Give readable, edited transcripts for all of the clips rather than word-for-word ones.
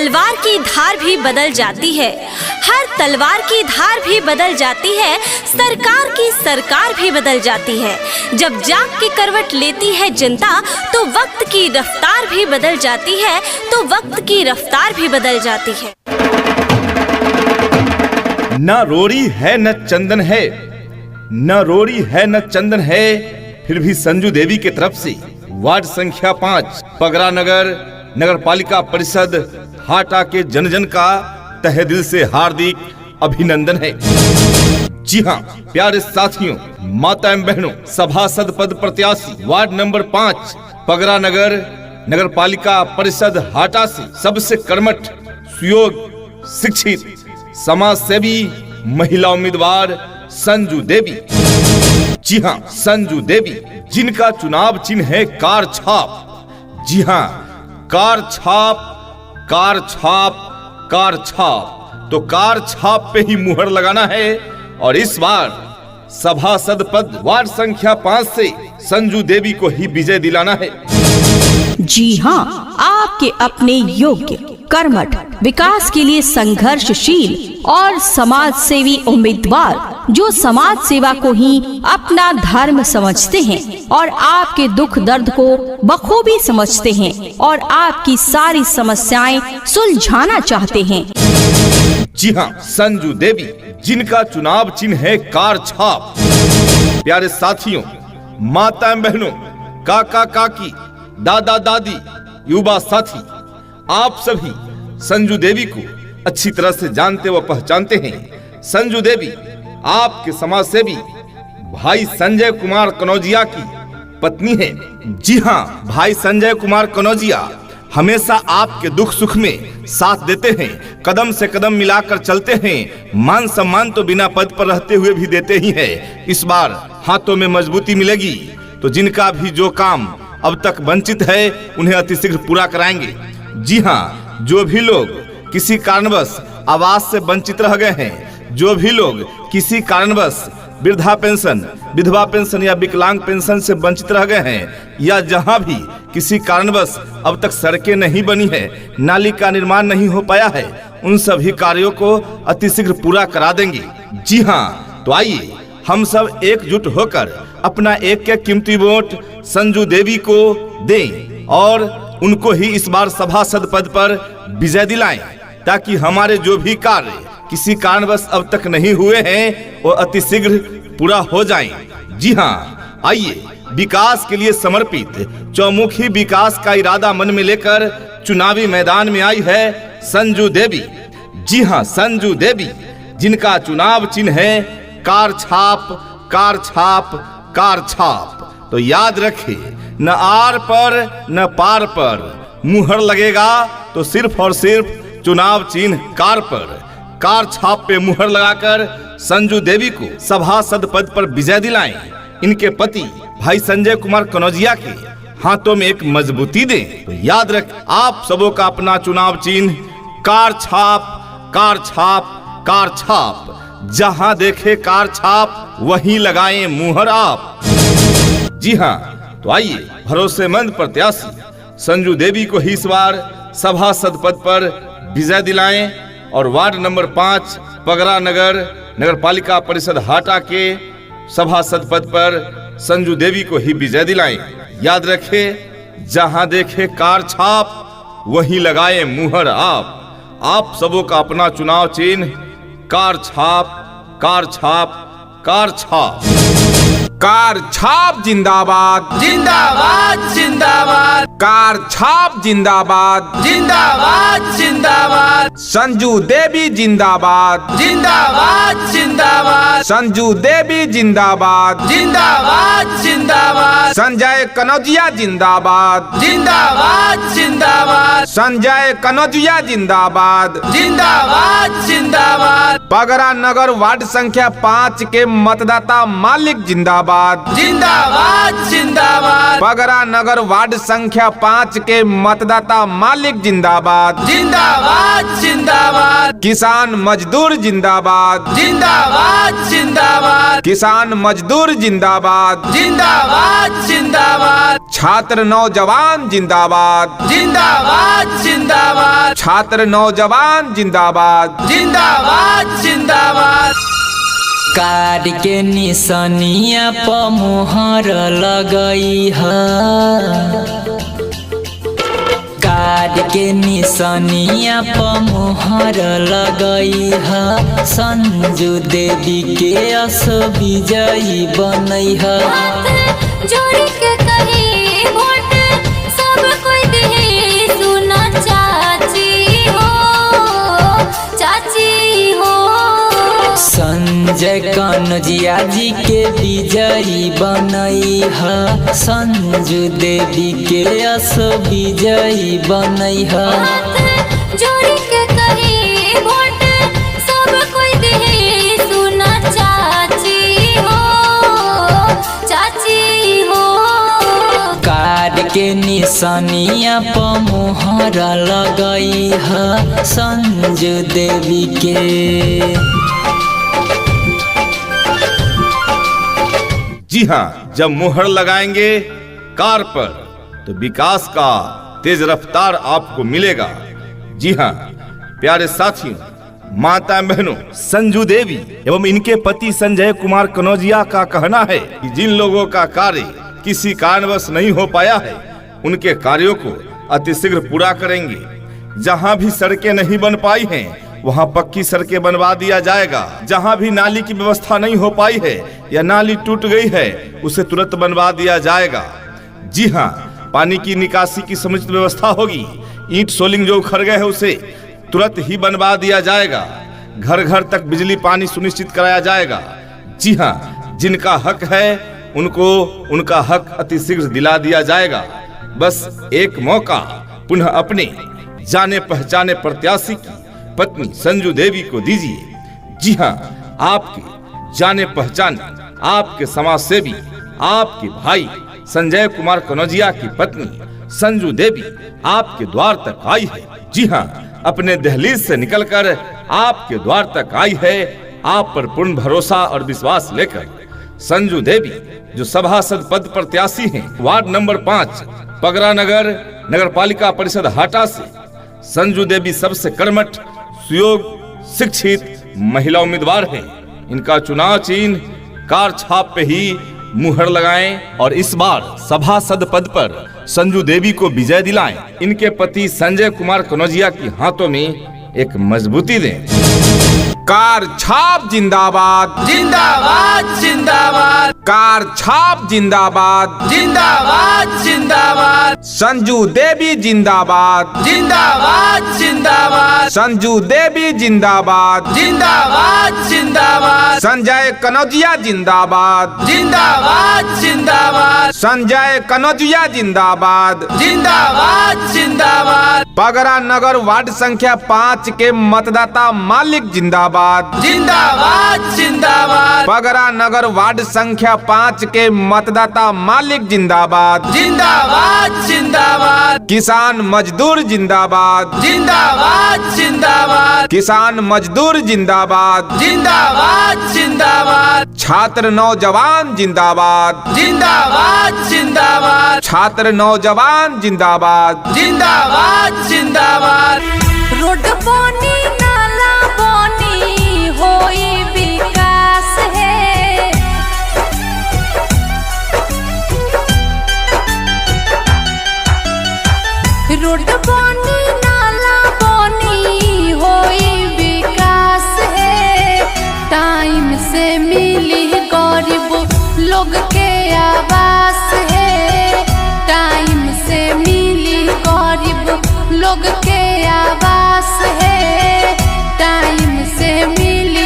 तलवार की धार भी बदल जाती है, हर तलवार की धार भी बदल जाती है, सरकार की सरकार भी बदल जाती है। जब जाग के करवट लेती है जनता तो वक्त की रफ्तार भी बदल जाती है, तो वक्त की रफ्तार भी बदल जाती है। न रोड़ी है न चंदन है, न रोड़ी है न चंदन है, फिर भी संजू देवी की तरफ से वार्ड संख्या 5 पगरा नगर नगर पालिका परिषद हाटा के जन जन का तहे दिल से हार्दिक अभिनंदन है। जी हाँ प्यारे साथियों, माता एवं बहनों, सभासद पद प्रत्याशी वार्ड नंबर 5 पगरा नगर नगर पालिका परिषद हाटा से सबसे कर्मठ, सुयोग्य, शिक्षित, समाज सेवी महिला उम्मीदवार संजू देवी। जी हाँ संजू देवी, जिनका चुनाव चिन्ह है कार छाप। जी हाँ कार छाप, कार छाप, कार छाप, तो कार छाप पे ही मुहर लगाना है और इस बार सभासद पद वार्ड संख्या 5 से संजू देवी को ही विजय दिलाना है। जी हाँ, आपके अपने योग्य, कर्मठ, विकास के लिए संघर्षशील और समाज सेवी उम्मीदवार जो समाज सेवा को ही अपना धर्म समझते हैं और आपके दुख दर्द को बखूबी समझते हैं और आपकी सारी समस्याएं सुलझाना चाहते हैं। जी हाँ संजू देवी, जिनका चुनाव चिन्ह है कार छाप। प्यारे साथियों, माता बहनों, काका काकी, दादा दादी, युवा साथी, आप सभी संजू देवी को अच्छी तरह से जानते व पहचानते हैं। संजू देवी आपके समाज सेवी भाई संजय कुमार कनौजिया की पत्नी है। जी हाँ, भाई संजय कुमार कनौजिया हमेशा आपके दुख सुख में साथ देते हैं, कदम से कदम मिलाकर चलते हैं, मान सम्मान तो बिना पद पर रहते हुए भी देते ही हैं। इस बार हाथों में मजबूती मिलेगी तो जिनका भी जो काम अब तक वंचित है उन्हें अतिशीघ्र पूरा कराएंगे। जी हाँ, जो भी लोग किसी कारणवश आवास से वंचित रह गए हैं, जो भी लोग किसी कारणवश वृद्धा पेंशन, विधवा पेंशन या विकलांग पेंशन से वंचित रह गए हैं, या जहां भी किसी कारणवश अब तक सड़कें नहीं बनी है, नाली का निर्माण नहीं हो पाया है, उन सभी कार्यों को अतिशीघ्र पूरा करा देंगे। जी हाँ, तो आइए हम सब एकजुट होकर अपना एक कीमती वोट संजू देवी को दें और उनको ही इस बार सभासद पद पर विजय दिलाएं, ताकि हमारे जो भी कार्य किसी कारणवश अब तक नहीं हुए हैं वो अतिशीघ्र पूरा हो जाएं। जी हाँ, आइए विकास के लिए समर्पित चौमुखी विकास का इरादा मन में लेकर चुनावी मैदान में आई है संजू देवी। जी हाँ संजू देवी, जिनका चुनाव चिन्ह है कार छाप, कार छाप, कार छाप। तो याद रखिए, न आर पर न पार पर मुहर लगेगा तो सिर्फ और सिर्फ चुनाव चिन्ह कार पर, कार छाप पे मुहर लगाकर संजू देवी को सभासद पद पर विजय दिलाएं। इनके पति भाई संजय कुमार कनौजिया के हाथों में एक मजबूती दें। तो याद रख, आप सबों का अपना चुनाव चिन्ह कार छाप, कार छाप, कार छाप। जहां देखे कार छाप वहीं लगाएं मुहर आप। जी हाँ, तो आइए भरोसेमंद प्रत्याशी संजू देवी को ही इस बार सभासद पद पर विजय दिलाएं और वार्ड नंबर 5 पगरा नगर नगर पालिका परिषद हाटा के सभासद पद पर संजू देवी को ही विजय दिलाएं। याद रखें, जहां देखे कार छाप वहीं लगाए मुहर आप सबों का अपना चुनाव चिन्ह कार छाप, कार छाप, कार छाप। कार छाप जिंदाबाद, जिंदाबाद जिंदाबाद, कार छाप जिंदाबाद, जिंदाबाद जिंदाबाद, संजू देवी जिंदाबाद, जिंदाबाद जिंदाबाद, संजू देवी जिंदाबाद, जिंदाबाद जिंदाबाद, संजय कनौजिया जिंदाबाद, जिंदाबाद जिंदाबाद, संजय कनौजिया जिंदाबाद, जिंदाबाद जिंदाबाद, पगरा नगर वार्ड संख्या 5 के मतदाता मालिक जिंदाबाद, जिंदाबाद जिंदाबाद, पगरा नगर वार्ड संख्या 5 के मतदाता मालिक जिंदाबाद, जिंदाबाद जिंदाबाद, किसान मजदूर जिंदाबाद, जिंदाबाद जिंदाबाद, किसान मजदूर जिंदाबाद, जिंदाबाद जिंदाबाद, छात्र नौजवान जिंदाबाद, जिंदाबाद जिंदाबाद, छात्र नौजवान जिंदाबाद। जिंदाबाद जिंदाबाद। कार्ड के निशानिया पर मोहर लगई है, कार्ड के निशानिया पर मोहर लगई है, संजू देवी के अस विजयी बनई है। जोड़ी के कही वोट सब कोई दे, सुना चाची हो, चाची हो। संजय कन्हैया जी के विजयी बनई है, संजू देवी के अस विजयी बनई है। जोड़ी के कही वोट सब कोई दे, सुना चाची हो, चाची हो। कार्ड के निशानिया पर मोहर लगई है, संजू देवी के। जी हाँ, जब मुहर लगाएंगे कार पर तो विकास का तेज रफ्तार आपको मिलेगा। जी हाँ प्यारे साथियों, माता बहनों, संजू देवी एवं इनके पति संजय कुमार कनौजिया का कहना है कि जिन लोगों का कार्य किसी कारणवश नहीं हो पाया है, उनके कार्यों को अतिशीघ्र पूरा करेंगे। जहाँ भी सड़कें नहीं बन पाई हैं, वहाँ पक्की सड़कें बनवा दिया जाएगा। जहाँ भी नाली की व्यवस्था नहीं हो पाई है या नाली टूट गई है, उसे तुरंत बनवा दिया जाएगा। जी हाँ, पानी की निकासी की समुचित व्यवस्था होगी। ईंट सोलिंग जो उखड़ गए है उसे तुरंत ही बनवा दिया जाएगा। घर घर तक बिजली पानी सुनिश्चित कराया जाएगा। जी हाँ, जिनका हक है उनको उनका हक अतिशीघ्र दिला दिया जाएगा। बस एक मौका पुनः अपने जाने पहचाने प्रत्याशी की पत्नी संजू देवी को दीजिए। जी हाँ, आपके जाने पहचाने, आपके समाज सेवी, आपके भाई संजय कुमार कनौजिया की पत्नी संजू देवी आपके द्वार तक आई है। जी हाँ, अपने दहलीज से निकलकर आपके द्वार तक आई है, आप पर पूर्ण भरोसा और विश्वास लेकर। संजू देवी जो सभासद पद प्रत्याशी हैं, वार्ड नंबर 5 पगरा नगर नगर पालिका परिषद हाटा से संजू देवी सबसे कर्मठ, सुयोग, शिक्षित महिला उम्मीदवार हैं। इनका चुनाव चिन्ह कार छाप पे ही मुहर लगाएं और इस बार सभासद पद पर संजू देवी को विजय दिलाएं। इनके पति संजय कुमार कनौजिया के हाथों में एक मजबूती दें। कार छाप जिंदाबाद। जिंदाबाद जिंदाबाद। कार छाप जिंदाबाद। जिंदाबाद जिंदाबाद। संजू देवी जिंदाबाद। जिंदाबाद जिंदाबाद। संजू देवी जिंदाबाद। जिंदाबाद जिंदाबाद। संजय कनौजिया जिंदाबाद। जिंदाबाद जिंदाबाद। संजय कनौजिया जिंदाबाद। जिंदाबाद जिंदाबाद। पगरा नगर वार्ड संख्या 5 के मतदाता मालिक जिंदाबाद। जिंदाबाद जिंदाबाद। पगरा नगर वार्ड संख्या 5 के मतदाता मालिक जिंदाबाद। जिंदाबाद जिंदाबाद। किसान मजदूर जिंदाबाद। जिंदाबाद जिंदाबाद। किसान मजदूर जिंदाबाद। जिंदाबाद जिंदाबाद। छात्र नौजवान जिंदाबाद। जिंदाबाद जिंदाबाद। छात्र नौजवान जिंदाबाद। जिंदाबाद जिंदाबाद। रोड बनी नाला बनी होई विकास है, रोड बनी नाला बनी होई विकास है। टाइम से मिली गरीब लोग के आवास है, टाइम से मिली गरीब लोग के आवास है, टाइम से मिली।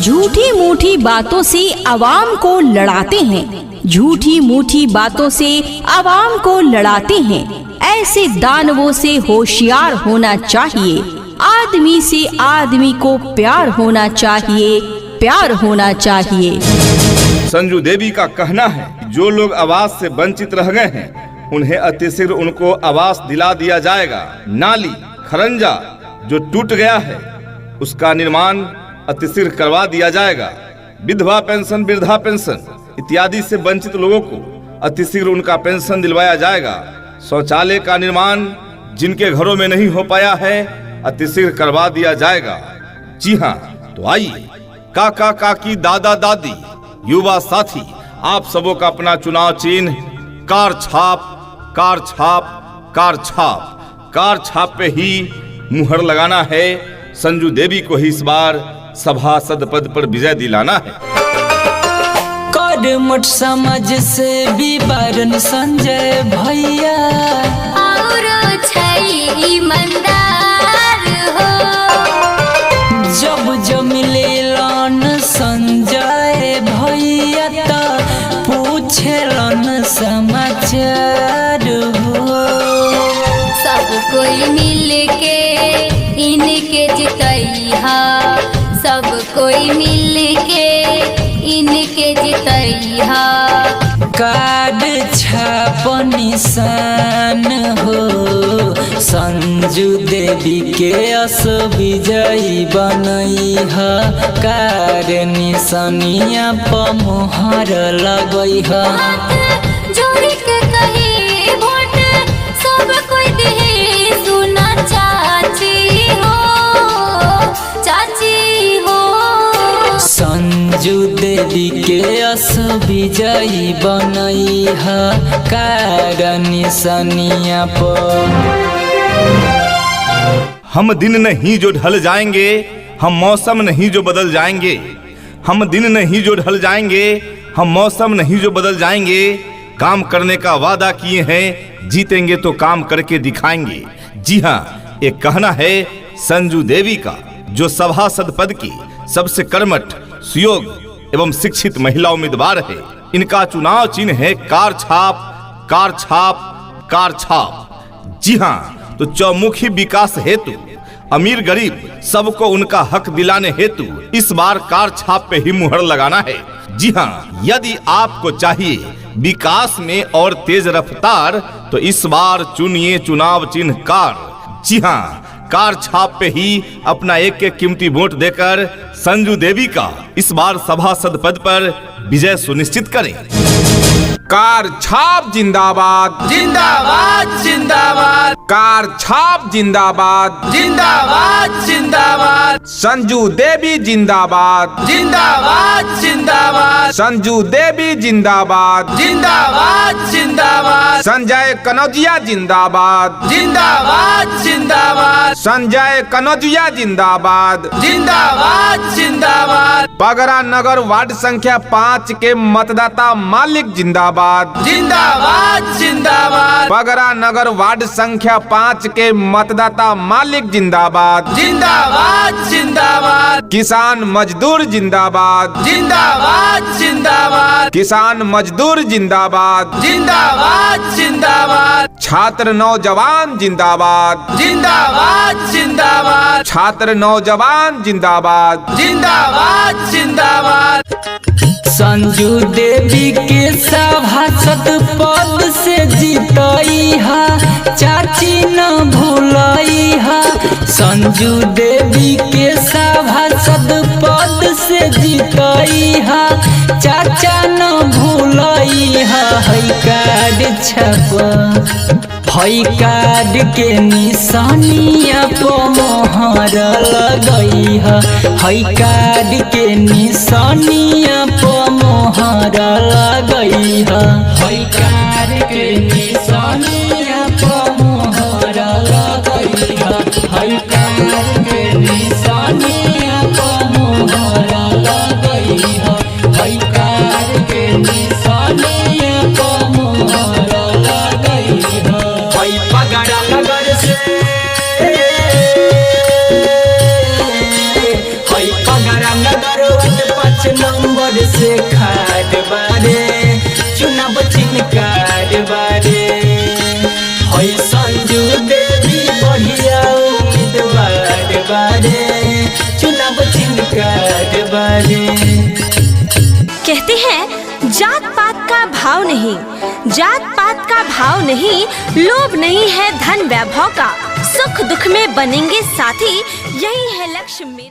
झूठी मूठी बातों से आवाम को लड़ाते हैं, झूठी मूठी बातों से आवाम को लड़ाते हैं। ऐसे दानवों से होशियार होना चाहिए। आदमी से आदमी को प्यार होना चाहिए, प्यार होना चाहिए। संजू देवी का कहना है जो लोग आवास से वंचित रह गए हैं, उन्हें अतिशीघ्र उनको आवास दिला दिया जाएगा। नाली खरंजा जो टूट गया है उसका निर्माण अतिशीघ्र करवा दिया जाएगा। विधवा पेंशन, वृद्धा पेंशन इत्यादि से वंचित लोगों को अतिशीघ्र उनका पेंशन दिलवाया जाएगा। शौचालय का निर्माण जिनके घरों में नहीं हो पाया है अतिशीघ्र करवा दिया जाएगा। जी हाँ, तो आइए काका काकी दादा दादी युवा साथी आप सबों का अपना चुनाव चिन्ह कार छाप कार छाप कार छाप कार छाप पे ही मुहर लगाना है। संजू देवी को ही इस बार सभासद पद पर विजय दिलाना है। कर्मठ समाज से विवरण संजय भैया और छै ईमानदार हो। जब जमिलेलन संजय भैया त पूछेलन समाचार हो। सब कोई मिल के इनके जितैहा, सब कोई मिल के इनके जितैहा। कार्ड छाप निशान हो संजू देवी के अस विजयी बनैह। कार्ड निशानिया पर मोहर लगैह। जोड़ी के कहे वोट सब कोई दे सुना चाची हो, चाची हो। संजू देवी के अस विजयी बनैह। कार्ड निशानिया पर हम दिन नहीं जो ढल जाएंगे, हम मौसम नहीं जो बदल जाएंगे। हम दिन नहीं जो ढल जाएंगे, हम मौसम नहीं जो बदल जाएंगे। काम करने का वादा किए हैं, जीतेंगे तो काम करके दिखाएंगे। जी हाँ, एक कहना है संजू देवी का, जो सभासद पद की सबसे कर्मठ सुयोग एवं शिक्षित महिला उम्मीदवार है। इनका चुनाव चिन्ह है कार छाप कार छाप कार छाप। जी हाँ, तो चौमुखी विकास हेतु अमीर गरीब सबको उनका हक दिलाने हेतु इस बार कार छाप पे ही मुहर लगाना है। जी हाँ, यदि आपको चाहिए विकास में और तेज रफ्तार तो इस बार चुनिए चुनाव चिन्ह कार। जी हाँ, कार छाप पे ही अपना एक एक कीमती वोट देकर संजू देवी का इस बार सभासद पद पर विजय सुनिश्चित करें। कार छाप जिंदाबाद जिंदाबाद जिंदाबाद कार छाप जिंदाबाद जिंदाबाद जिंदाबाद संजू देवी जिंदाबाद जिंदाबाद जिंदाबाद संजू देवी जिंदाबाद जिंदाबाद जिंदाबाद संजय कनौजिया जिंदाबाद जिंदाबाद जिंदाबाद संजय कनौजिया जिंदाबाद जिंदाबाद जिंदाबाद बगरा नगर वार्ड संख्या 5 के मतदाता मालिक जिंदाबाद जिंदाबाद जिंदाबाद बगरा नगर वार्ड संख्या 5 के मतदाता मालिक जिंदाबाद जिंदाबाद जिंदाबाद किसान मजदूर जिंदाबाद जिंदाबाद जिंदाबाद किसान मजदूर जिंदाबाद जिंदाबाद जिंदाबाद छात्र नौजवान जिंदाबाद जिंदाबाद जिंदाबाद छात्र नौजवान जिंदाबाद जिंदाबाद जिंदाबाद संजू देवी के सभासद पद से जीतैहा, चाची न भूलैहा। संजू देवी के सभासद पद से जीतैहा, चाचा न भूलैहा। है कार्ड छाप है कार्ड के निशानिया पर मोहर लगैहा। है कार्ड के निशानिया पर मोहर लगैहा। है कार्ड के निशानिया पर मोहर लगैहा। है कार्ड के निशानिया पर मोहर लगैहा। है कार्ड के निशानिया पर मोहर लगैहा। पगड़ा नगर से पगड़ा नगर 5 नंबर से खाट बारे चुनाव चिन्ह कार्ड बारे। संजू देवी बढ़िया उम्मीदवार बारे चुनाव चिन्ह कार्ड बारे। कहते हैं जात पात का भाव नहीं, जात पात का भाव नहीं, लोभ नहीं है धन वैभव का। सुख दुख में बनेंगे साथी, यही है लक्ष्य मेरे।